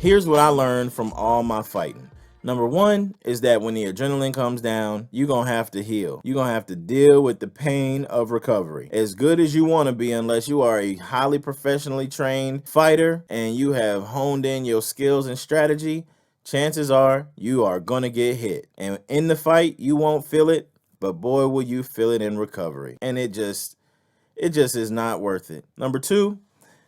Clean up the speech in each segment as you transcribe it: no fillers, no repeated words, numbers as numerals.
Here's what I learned from all my fighting. Number one is that when the adrenaline comes down, you're going to have to heal. You're going to have to deal with the pain of recovery. As good as you want to be, unless you are a highly professionally trained fighter and you have honed in your skills and strategy, chances are you are going to get hit. And in the fight, you won't feel it, but boy, will you feel it in recovery. And it just is not worth it. Number two,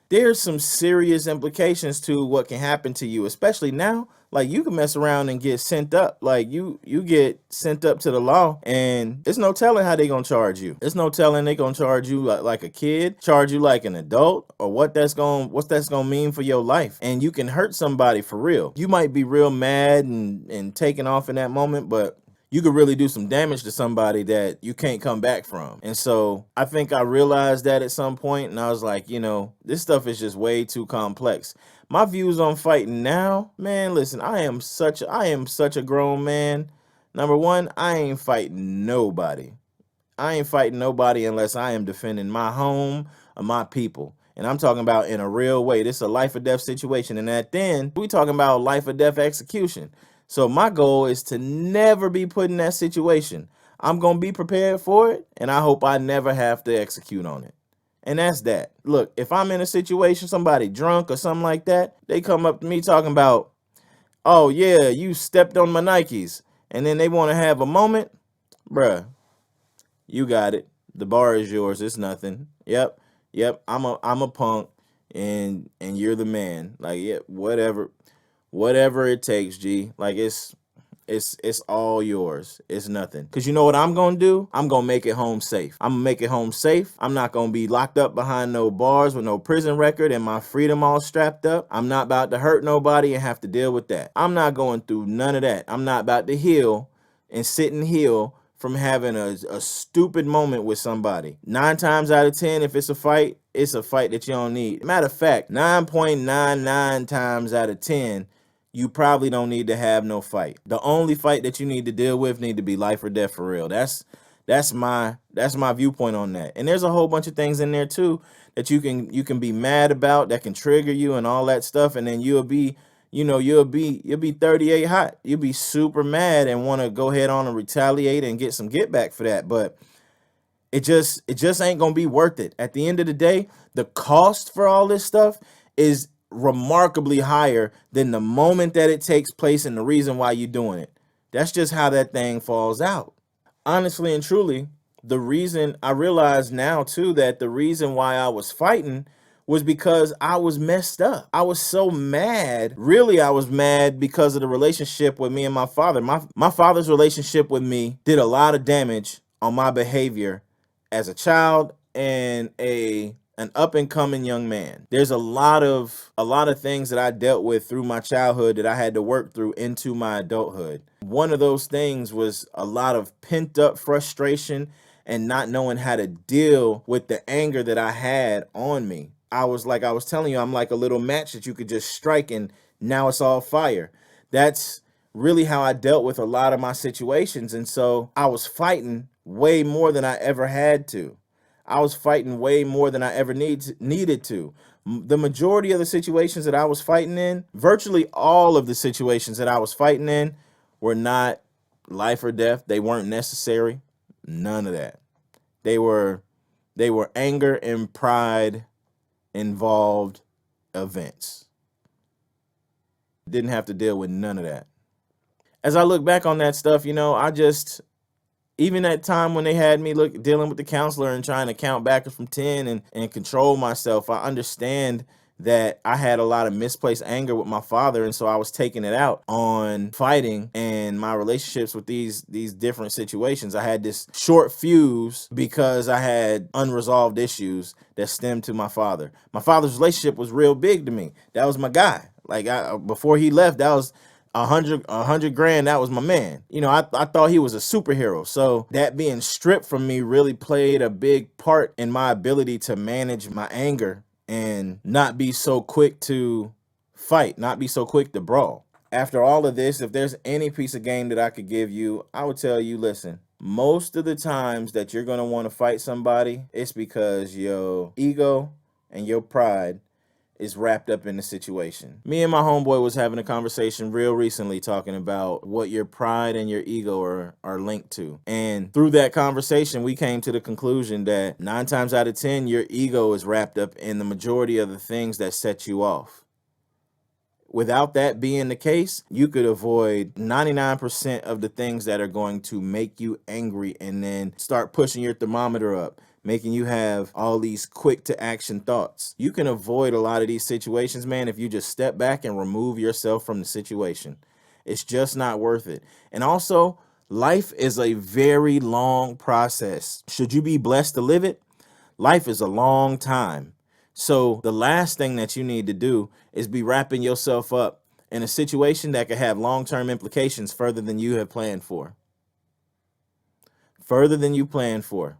there's some serious implications to what can happen to you, especially now. Like, you can mess around and get sent up. Like, you get sent up to the law, and it's no telling how they gonna charge you. It's no telling they gonna charge you like a kid, charge you like an adult, or what that's gonna mean for your life. And you can hurt somebody for real. You might be real mad and taking off in that moment, but you could really do some damage to somebody that you can't come back from. And so I think I realized that at some point, and I was like, this stuff is just way too complex. My views on fighting now, man, listen, I am such a grown man. Number one, I ain't fighting nobody. I ain't fighting nobody unless I am defending my home or my people. And I'm talking about in a real way. This is a life or death situation. And at then, we talking about life or death execution. So my goal is to never be put in that situation. I'm going to be prepared for it, and I hope I never have to execute on it. And that's that. Look, if I'm in a situation, somebody drunk or something like that, they come up to me talking about, oh, yeah, you stepped on my Nikes. And then they want to have a moment. Bruh, you got it. The bar is yours. It's nothing. Yep. Yep. I'm a punk and you're the man. Like, yeah, whatever. Whatever it takes, G. Like, it's all yours. It's nothing. Cause you know what I'm gonna do? I'm gonna make it home safe. I'm gonna make it home safe. I'm not gonna be locked up behind no bars with no prison record and my freedom all strapped up. I'm not about to hurt nobody and have to deal with that. I'm not going through none of that. I'm not about to heal and sit and heal from having a stupid moment with somebody. 9 times out of 10, if it's a fight that you don't need. Matter of fact, 9.99 times out of 10, you probably don't need to have no fight. The only fight that you need to deal with need to be life or death for real. That's my viewpoint on that. And there's a whole bunch of things in there too that you can be mad about, that can trigger you and all that stuff, and then you'll be 38 hot. You'll be super mad and want to go ahead on and retaliate and get some get back for that. But it just ain't gonna be worth it. At the end of the day, the cost for all this stuff is remarkably higher than the moment that it takes place and the reason why you're doing it. That's just how that thing falls out. Honestly and truly, the reason I realize now too that the reason why I was fighting was because I was messed up. I was so mad. Really, I was mad because of the relationship with me and my father. My father's relationship with me did a lot of damage on my behavior as a child and an up and coming young man. There's a lot of things that I dealt with through my childhood that I had to work through into my adulthood. One of those things was a lot of pent up frustration and not knowing how to deal with the anger that I had on me. I was telling you, I'm like a little match that you could just strike and now it's all fire. That's really how I dealt with a lot of my situations. And so I was fighting way more than I ever had to. I was fighting way more than I ever needed to. The majority of the situations that I was fighting in, virtually all of the situations that I was fighting in, were not life or death. They weren't necessary. None of that. They were anger and pride involved events. Didn't have to deal with none of that. As I look back on that stuff, I just, even that time when they had me dealing with the counselor and trying to count backwards from 10 and control myself, I understand that I had a lot of misplaced anger with my father, and so I was taking it out on fighting and my relationships with these different situations. I had this short fuse because I had unresolved issues that stemmed to my father. My father's relationship was real big to me. That was my guy. Like, before he left, that was a hundred grand. That was my man. I thought he was a superhero. So that being stripped from me really played a big part in my ability to manage my anger and not be so quick to fight, not be so quick to brawl. After all of this, if there's any piece of game that I could give you, I would tell you, listen, most of the times that you're going to want to fight somebody, it's because your ego and your pride is wrapped up in the situation. Me and my homeboy was having a conversation real recently talking about what your pride and your ego are linked to. And through that conversation, we came to the conclusion that 9 times out of 10, your ego is wrapped up in the majority of the things that set you off. Without that being the case, you could avoid 99% of the things that are going to make you angry and then start pushing your thermometer up, making you have all these quick to action thoughts. You can avoid a lot of these situations, man, if you just step back and remove yourself from the situation. It's just not worth it. And also, life is a very long process. Should you be blessed to live it? Life is a long time. So the last thing that you need to do is be wrapping yourself up in a situation that could have long-term implications further than you have planned for. Further than you planned for.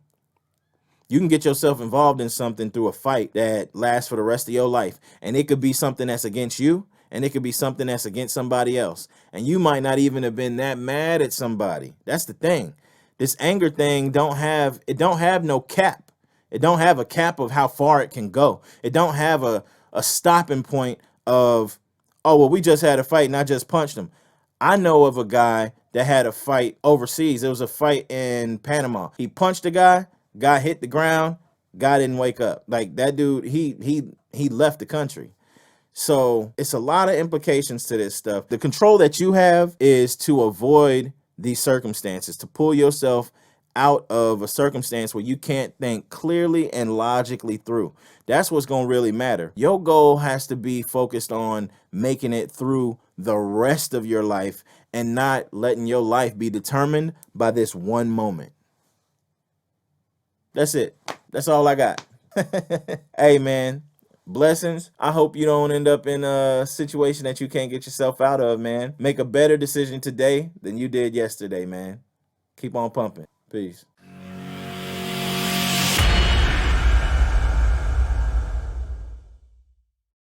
You can get yourself involved in something through a fight that lasts for the rest of your life. And it could be something that's against you, and it could be something that's against somebody else. And you might not even have been that mad at somebody. That's the thing. This anger thing don't have no cap. It don't have a cap of how far it can go. It don't have a stopping point of, oh, well, we just had a fight and I just punched him. I know of a guy that had a fight overseas. It was a fight in Panama. He punched a guy hit the ground, guy didn't wake up. Like that dude, he left the country. So it's a lot of implications to this stuff. The control that you have is to avoid these circumstances, to pull yourself out of a circumstance where you can't think clearly and logically through. That's what's going to really matter. Your goal has to be focused on making it through the rest of your life and not letting your life be determined by this one moment. That's it. That's all I got. Hey, man, blessings. I hope you don't end up in a situation that you can't get yourself out of, man. Make a better decision today than you did yesterday, man. Keep on pumping. Peace.